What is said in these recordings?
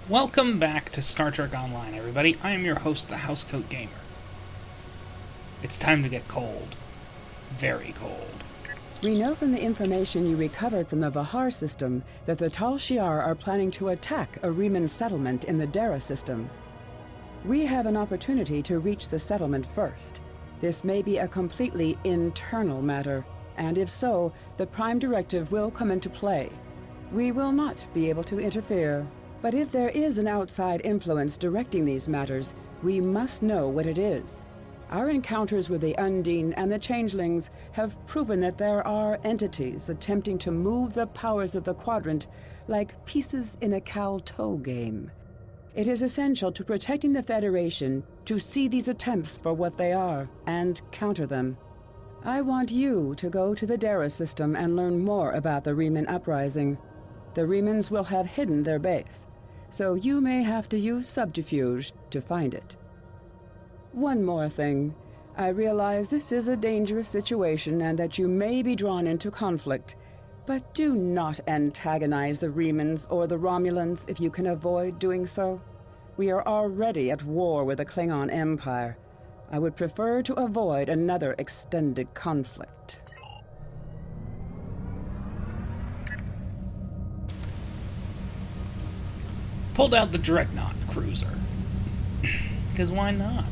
Welcome back to Star Trek Online, everybody. I am your host, the Housecoat Gamer. It's time to get cold. Very cold. We know from the information you recovered from the Vahar system that the Tal Shiar are planning to attack a Riemann settlement in the Dara system. We have an opportunity to reach the settlement first. This may be a completely internal matter, and if so, the Prime Directive will come into play. We will not be able to interfere. But if there is an outside influence directing these matters, we must know what it is. Our encounters with the Undine and the Changelings have proven that there are entities attempting to move the powers of the Quadrant like pieces in a cow-toe game. It is essential to protecting the Federation to see these attempts for what they are and counter them. I want you to go to the Dara system and learn more about the Riemann Uprising. The Riemanns will have hidden their base, so you may have to use subterfuge to find it. One more thing. I realize this is a dangerous situation and that you may be drawn into conflict, but do not antagonize the Riemanns or the Romulans if you can avoid doing so. We are already at war with the Klingon Empire. I would prefer to avoid another extended conflict. Pulled out the Dreadnought cruiser. Because why not?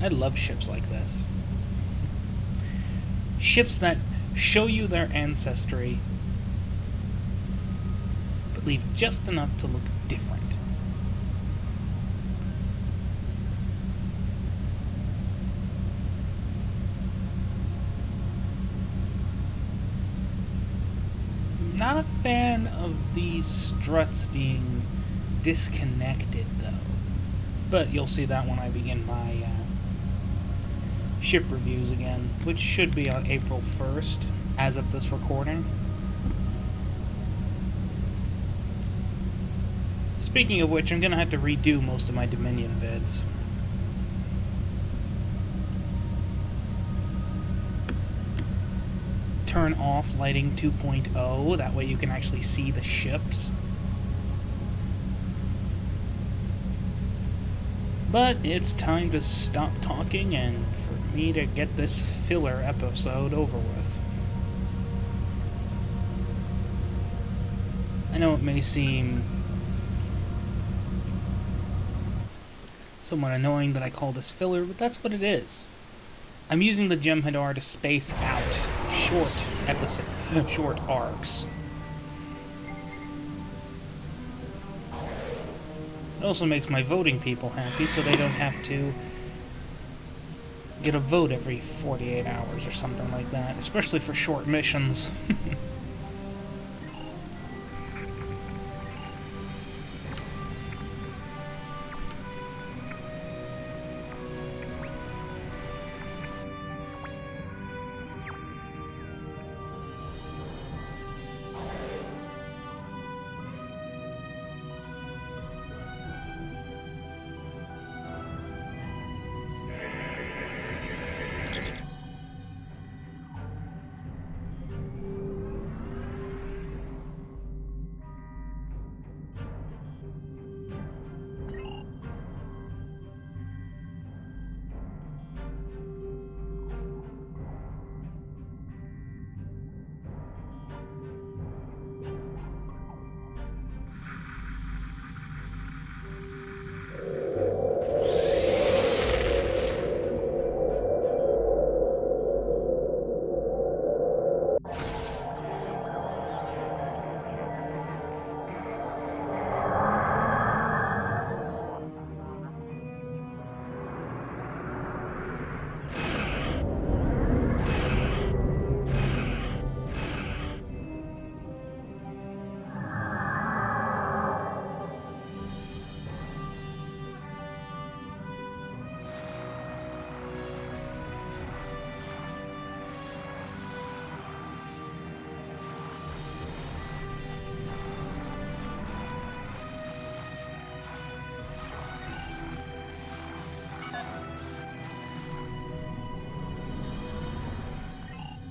I love ships like this. Ships that show you their ancestry, but leave just enough to look different. Not a fan of these struts being disconnected, though. But you'll see that when I begin my ship reviews again, which should be on April 1st, as of this recording. Speaking of which, I'm going to have to redo most of my Dominion vids. Turn off lighting 2.0, that way you can actually see the ships. But it's time to stop talking and for me to get this filler episode over with. I know it may seem somewhat annoying that I call this filler, but that's what it is. I'm using the Jem'hadar to space out short arcs. It also makes my voting people happy, so they don't have to get a vote every 48 hours or something like that, especially for short missions.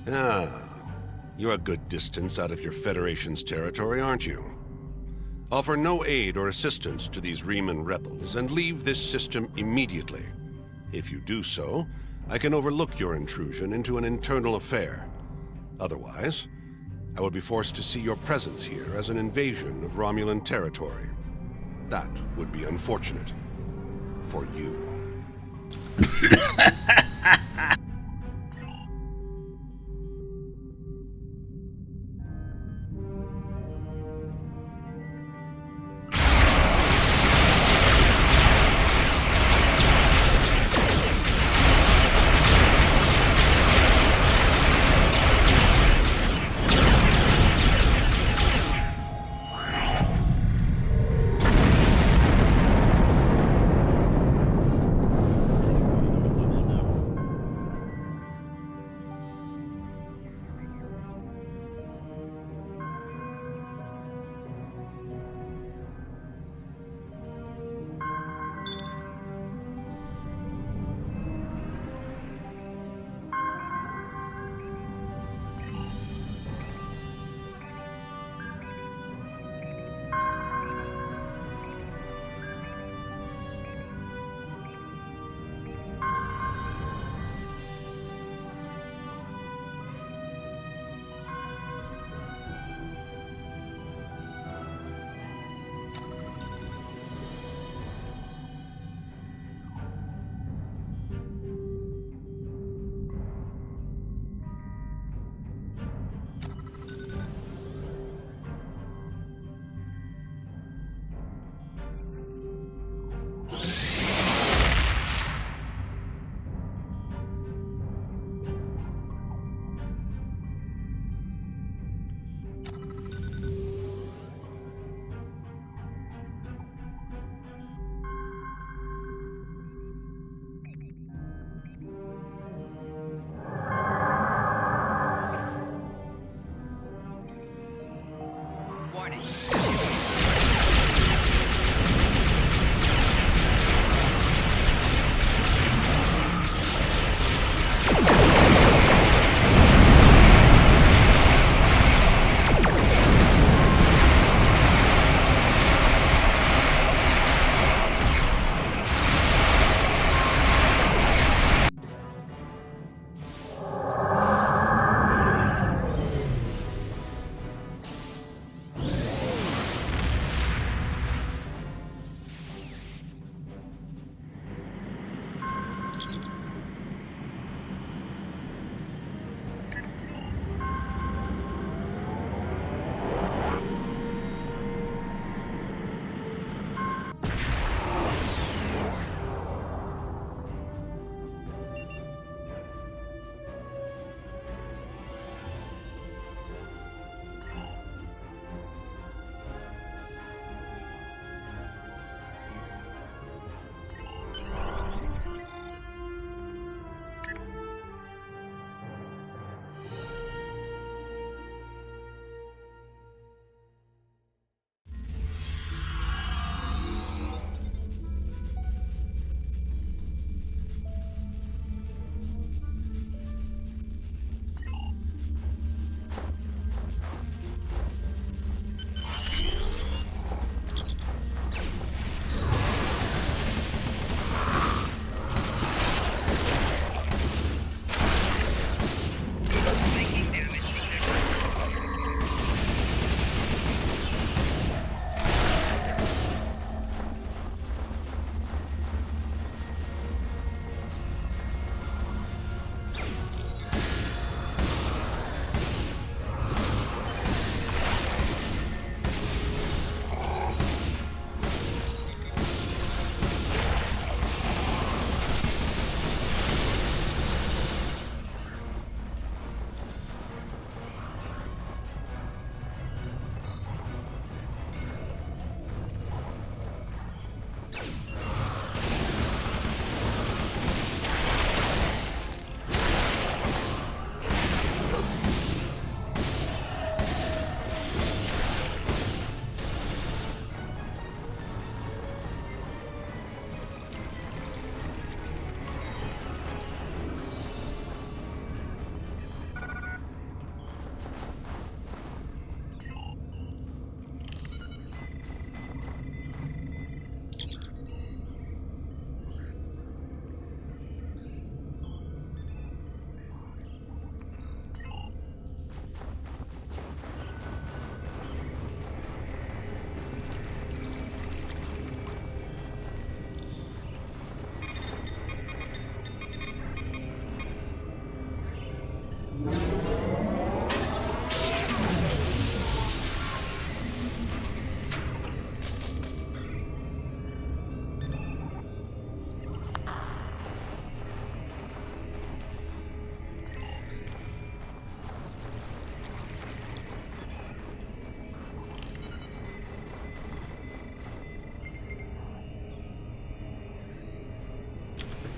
Ah, you're a good distance out of your Federation's territory, aren't you? Offer no aid or assistance to these Riemann rebels and leave this system immediately. If you do so, I can overlook your intrusion into an internal affair. Otherwise, I would be forced to see your presence here as an invasion of Romulan territory. That would be unfortunate. For you.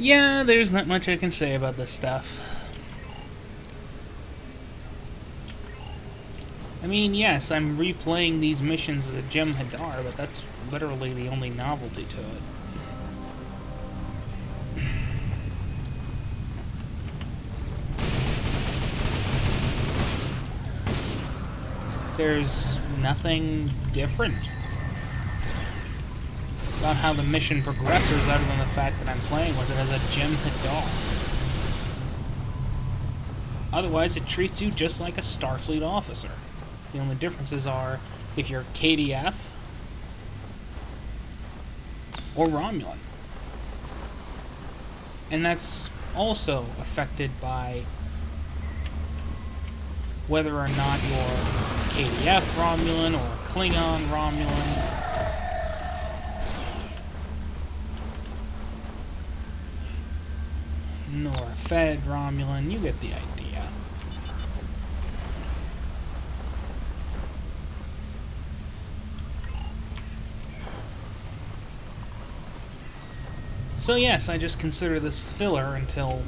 Yeah, there's not much I can say about this stuff. I mean, yes, I'm replaying these missions at Jem'hadar, but that's literally the only novelty to it. There's nothing different about how the mission progresses other than the fact that I'm playing with it as a Jem'hadar. Otherwise, it treats you just like a Starfleet officer. The only differences are if you're KDF or Romulan. And that's also affected by whether or not you're KDF Romulan or Klingon Romulan. Nor Fed Romulan, you get the idea. So yes, I just consider this filler until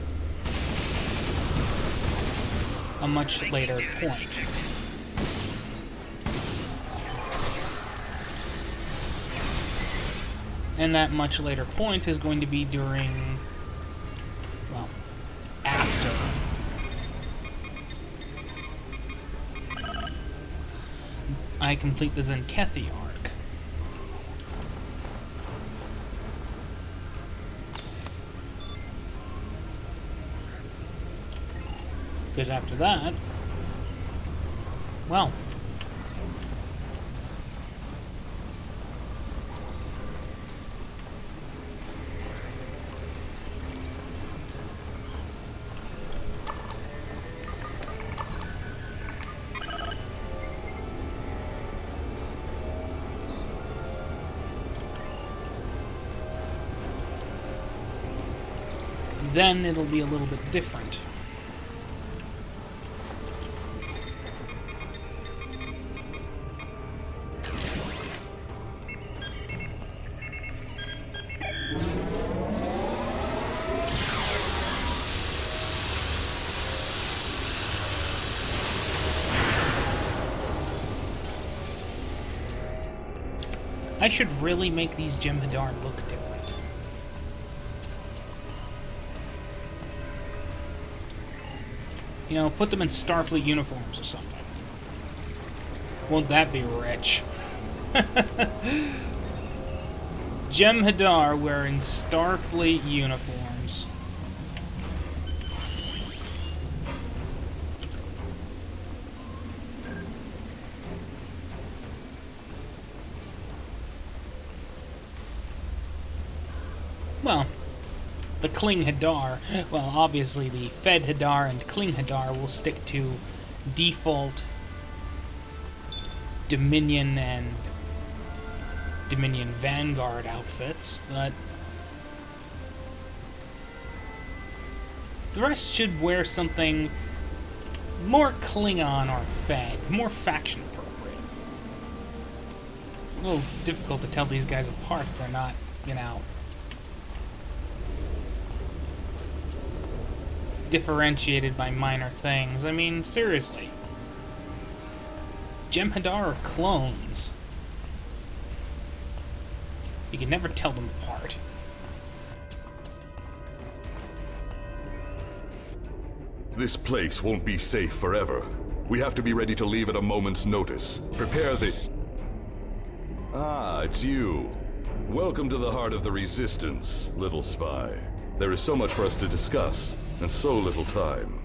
a much later point. And that much later point is going to be during, well, after I complete the Zenkethi arc. Because after that, well, then it'll be a little bit different. I should really make these Jem'hadar look different. You know, put them in Starfleet uniforms or something. Won't that be rich? Jem'hadar wearing Starfleet uniforms. Well, the Klinghadar, well, obviously the Fed Hadar and Klinghadar will stick to default Dominion and Dominion Vanguard outfits, but the rest should wear something more Klingon or Fed, more faction appropriate. It's a little difficult to tell these guys apart if they're not, you know, differentiated by minor things. I mean, seriously. Jem'hadar are clones. You can never tell them apart. This place won't be safe forever. We have to be ready to leave at a moment's notice. Prepare the... Ah, it's you. Welcome to the heart of the Resistance, little spy. There is so much for us to discuss, and so little time.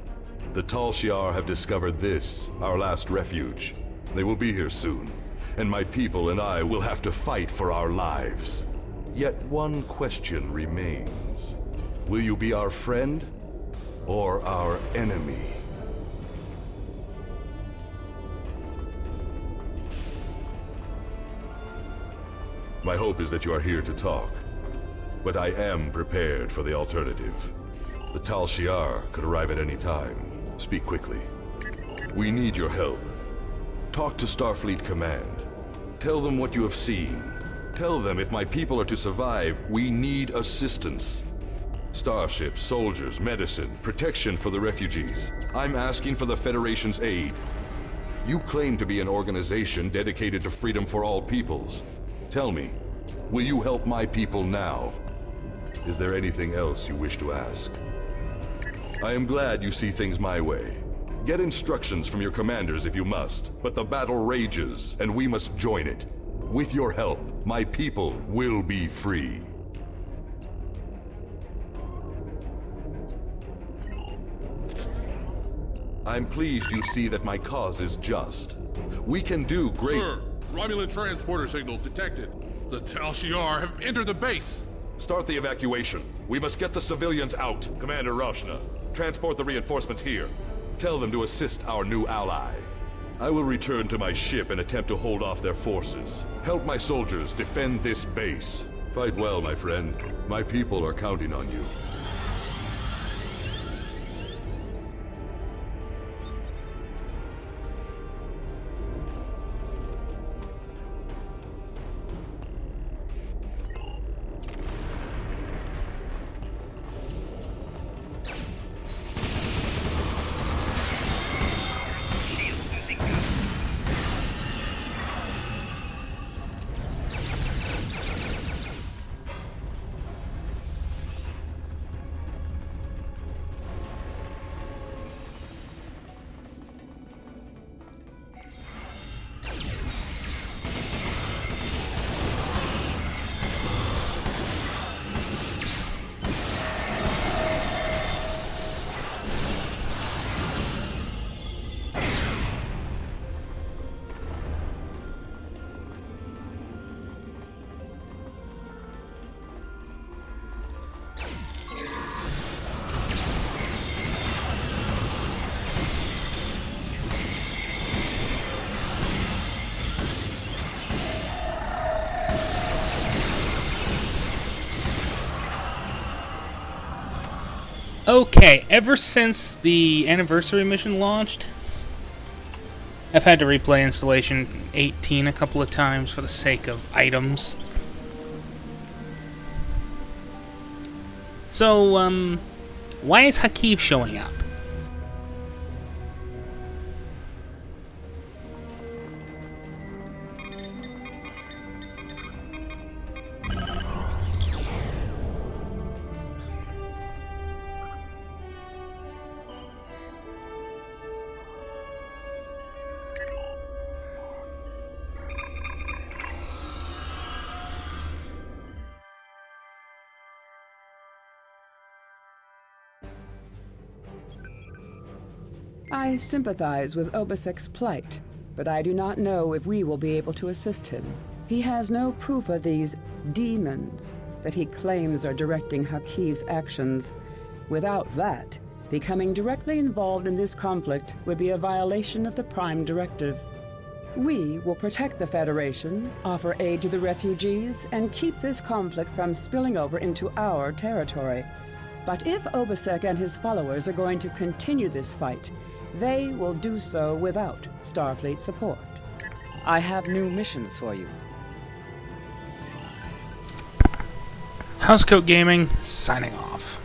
The Tal Shiar have discovered this, our last refuge. They will be here soon, and my people and I will have to fight for our lives. Yet one question remains. Will you be our friend, or our enemy? My hope is that you are here to talk, but I am prepared for the alternative. The Tal Shiar could arrive at any time. Speak quickly. We need your help. Talk to Starfleet Command. Tell them what you have seen. Tell them if my people are to survive, we need assistance. Starships, soldiers, medicine, protection for the refugees. I'm asking for the Federation's aid. You claim to be an organization dedicated to freedom for all peoples. Tell me, will you help my people now? Is there anything else you wish to ask? I am glad you see things my way. Get instructions from your commanders if you must, but the battle rages, and we must join it. With your help, my people will be free. I'm pleased you see that my cause is just. We can do great— Sir, Romulan transporter signals detected. The Tal Shiar have entered the base. Start the evacuation. We must get the civilians out. Commander Roshna, transport the reinforcements here. Tell them to assist our new ally. I will return to my ship and attempt to hold off their forces. Help my soldiers defend this base. Fight well, my friend. My people are counting on you. Okay, ever since the anniversary mission launched, I've had to replay Installation 18 a couple of times for the sake of items. So, why is Hakeem showing up? I sympathize with Obisek's plight, but I do not know if we will be able to assist him. He has no proof of these demons that he claims are directing Hakiv's actions. Without that, becoming directly involved in this conflict would be a violation of the Prime Directive. We will protect the Federation, offer aid to the refugees, and keep this conflict from spilling over into our territory. But if Obisek and his followers are going to continue this fight, they will do so without Starfleet support. I have new missions for you. Housecoat Gaming, signing off.